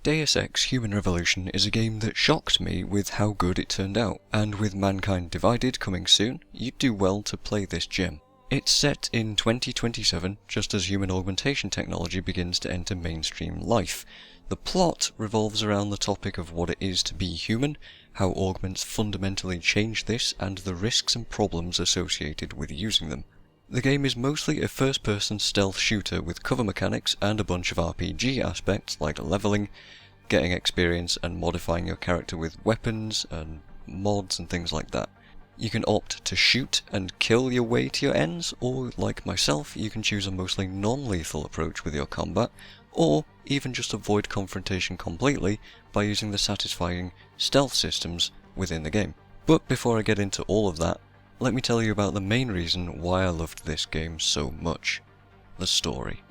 Deus Ex Human Revolution is a game that shocked me with how good it turned out, and with Mankind Divided coming soon, you'd do well to play this gem. It's set in 2027, just as human augmentation technology begins to enter mainstream life. The plot revolves around the topic of what it is to be human, how augments fundamentally change this, and the risks and problems associated with using them. The game is mostly a first-person stealth shooter with cover mechanics and a bunch of RPG aspects like leveling, getting experience and modifying your character with weapons and mods and things like that. You can opt to shoot and kill your way to your ends, or like myself, you can choose a mostly non-lethal approach with your combat, or even just avoid confrontation completely by using the satisfying stealth systems within the game. But before I get into all of that, let me tell you about the main reason why I loved this game so much: the story.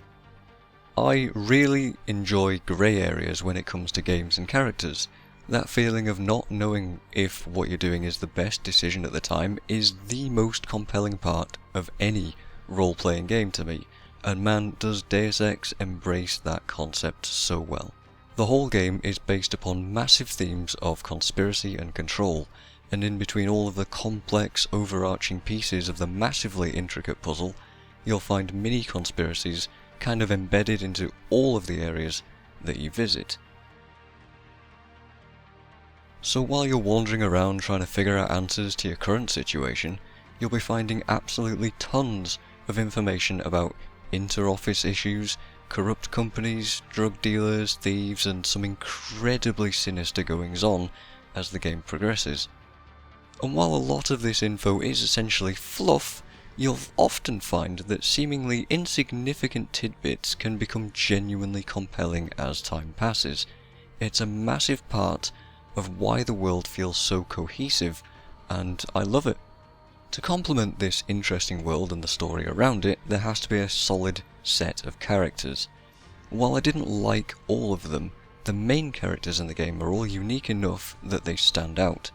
I really enjoy grey areas when it comes to games and characters. That feeling of not knowing if what you're doing is the best decision at the time is the most compelling part of any role-playing game to me, and man does Deus Ex embrace that concept so well. The whole game is based upon massive themes of conspiracy and control, and in between all of the complex overarching pieces of the massively intricate puzzle, you'll find mini conspiracies kind of embedded into all of the areas that you visit. So while you're wandering around trying to figure out answers to your current situation, you'll be finding absolutely tons of information about inter-office issues, corrupt companies, drug dealers, thieves, and some incredibly sinister goings-on as the game progresses. And while a lot of this info is essentially fluff, you'll often find that seemingly insignificant tidbits can become genuinely compelling as time passes. It's a massive part of why the world feels so cohesive, and I love it. To complement this interesting world and the story around it, there has to be a solid set of characters. While I didn't like all of them, the main characters in the game are all unique enough that they stand out.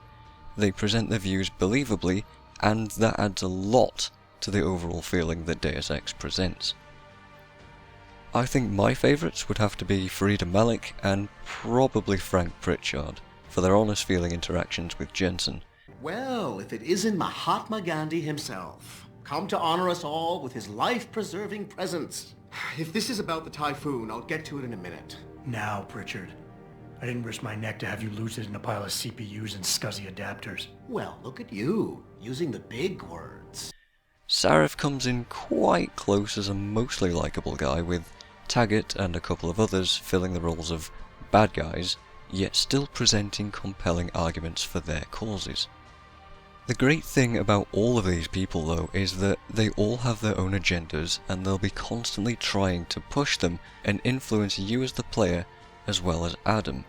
They present their views believably, and that adds a lot to the overall feeling that Deus Ex presents. I think my favourites would have to be Frida Malik and probably Frank Pritchard, for their honest feeling interactions with Jensen. Well, if it isn't Mahatma Gandhi himself, come to honor us all with his life-preserving presence. If this is about the typhoon, I'll get to it in a minute. Now, Pritchard. I didn't risk my neck to have you lose it in a pile of CPUs and scuzzy adapters. Well, look at you, using the big words. Sarif comes in quite close as a mostly likeable guy, with Taggart and a couple of others filling the roles of bad guys, yet still presenting compelling arguments for their causes. The great thing about all of these people though is that they all have their own agendas, and they'll be constantly trying to push them and influence you as the player as well as Adam.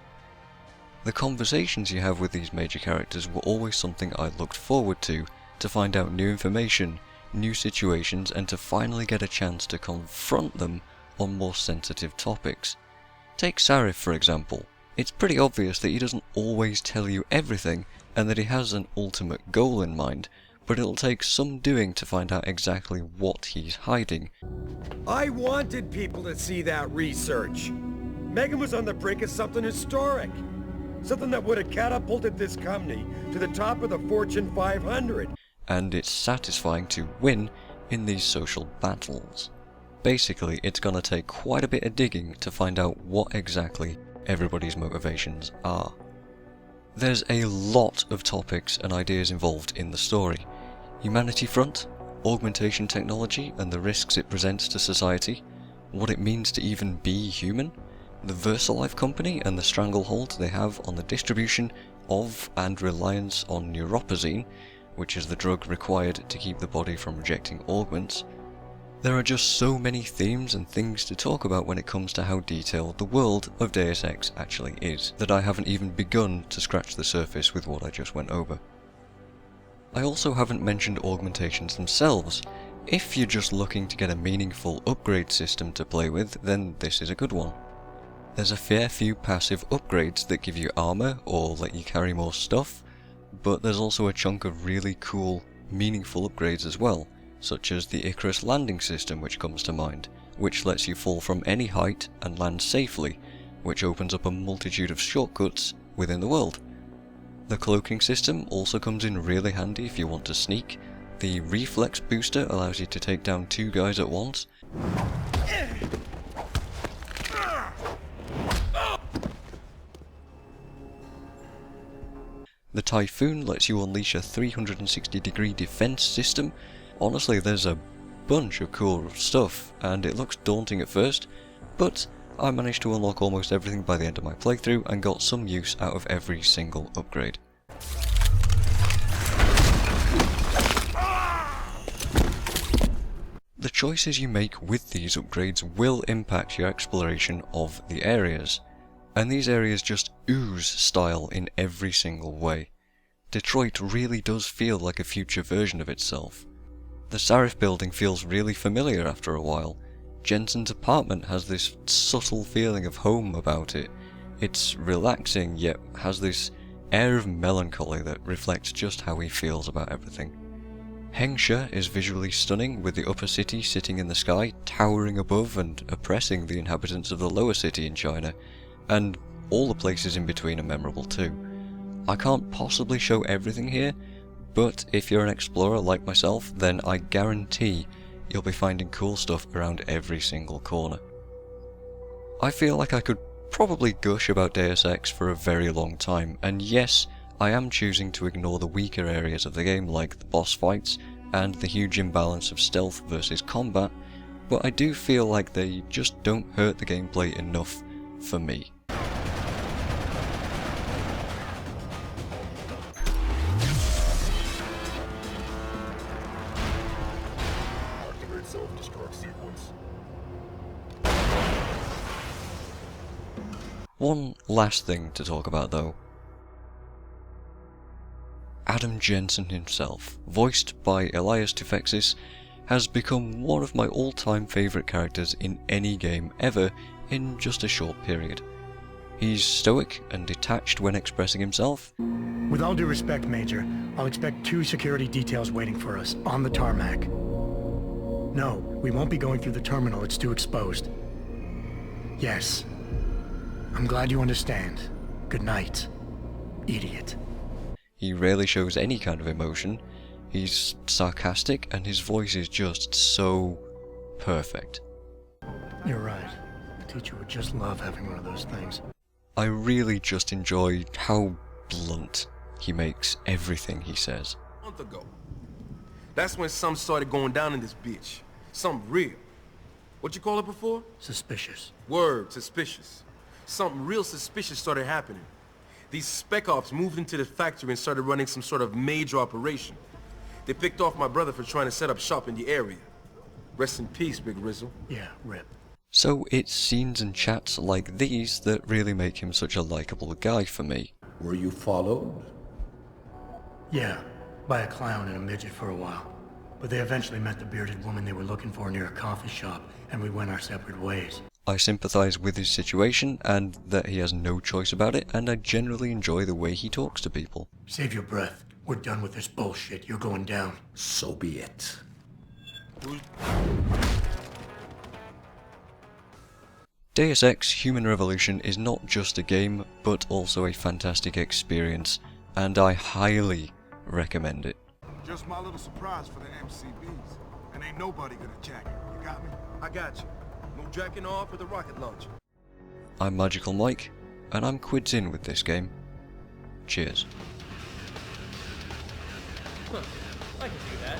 The conversations you have with these major characters were always something I looked forward to find out new information, new situations, and to finally get a chance to confront them on more sensitive topics. Take Sarif for example. It's pretty obvious that he doesn't always tell you everything, and that he has an ultimate goal in mind, but it'll take some doing to find out exactly what he's hiding. I wanted people to see that research. Megan was on the brink of something historic. Something that would have catapulted this company to the top of the Fortune 500. And it's satisfying to win in these social battles. Basically, it's gonna take quite a bit of digging to find out what exactly everybody's motivations are. There's a lot of topics and ideas involved in the story. Humanity front, augmentation technology and the risks it presents to society, what it means to even be human, the VersaLife company and the stranglehold they have on the distribution of and reliance on neuropazine, which is the drug required to keep the body from rejecting augments. There are just so many themes and things to talk about when it comes to how detailed the world of Deus Ex actually is, that I haven't even begun to scratch the surface with what I just went over. I also haven't mentioned augmentations themselves. If you're just looking to get a meaningful upgrade system to play with, then this is a good one. There's a fair few passive upgrades that give you armor or let you carry more stuff, but there's also a chunk of really cool, meaningful upgrades as well, such as the Icarus landing system which comes to mind, which lets you fall from any height and land safely, which opens up a multitude of shortcuts within the world. The cloaking system also comes in really handy if you want to sneak. The reflex booster allows you to take down 2 guys at once. The Typhoon lets you unleash a 360-degree defense system. Honestly, there's a bunch of cool stuff, and it looks daunting at first, but I managed to unlock almost everything by the end of my playthrough and got some use out of every single upgrade. The choices you make with these upgrades will impact your exploration of the areas, and these areas just ooze style in every single way. Detroit really does feel like a future version of itself. The Sarif building feels really familiar after a while. Jensen's apartment has this subtle feeling of home about it. It's relaxing, yet has this air of melancholy that reflects just how he feels about everything. Hengsha is visually stunning, with the upper city sitting in the sky, towering above and oppressing the inhabitants of the lower city in China, and all the places in between are memorable too. I can't possibly show everything here, but if you're an explorer like myself, then I guarantee you'll be finding cool stuff around every single corner. I feel like I could probably gush about Deus Ex for a very long time, and yes, I am choosing to ignore the weaker areas of the game like the boss fights and the huge imbalance of stealth versus combat, but I do feel like they just don't hurt the gameplay enough for me. One last thing to talk about though. Adam Jensen himself, voiced by Elias Tufexis, has become one of my all-time favourite characters in any game ever in just a short period. He's stoic and detached when expressing himself. With all due respect, Major, I'll expect 2 security details waiting for us on the tarmac. No, we won't be going through the terminal, it's too exposed. Yes. I'm glad you understand. Good night, idiot. He rarely shows any kind of emotion. He's sarcastic and his voice is just so perfect. You're right. The teacher would just love having one of those things. I really just enjoy how blunt he makes everything he says. A month ago. That's when something started going down in this bitch. Something real. What you call it before? Suspicious. Word, suspicious. Something real suspicious started happening. These spec ops moved into the factory and started running some sort of major operation. They picked off my brother for trying to set up shop in the area. Rest in peace, Big Rizzle. Yeah, rip. So it's scenes and chats like these that really make him such a likeable guy for me. Were you followed? Yeah, by a clown and a midget for a while. But they eventually met the bearded woman they were looking for near a coffee shop, and we went our separate ways. I sympathise with his situation and that he has no choice about it, and I generally enjoy the way he talks to people. Save your breath. We're done with this bullshit. You're going down. So be it. Deus Ex Human Revolution is not just a game, but also a fantastic experience, and I highly recommend it. Just my little surprise for the MCBs. And ain't nobody gonna jack it. You got me? I got you. No jacking off with a rocket launcher. I'm MagicalMike, and I'm Quids In with this game. Cheers. I can do that.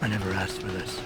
I never asked for this.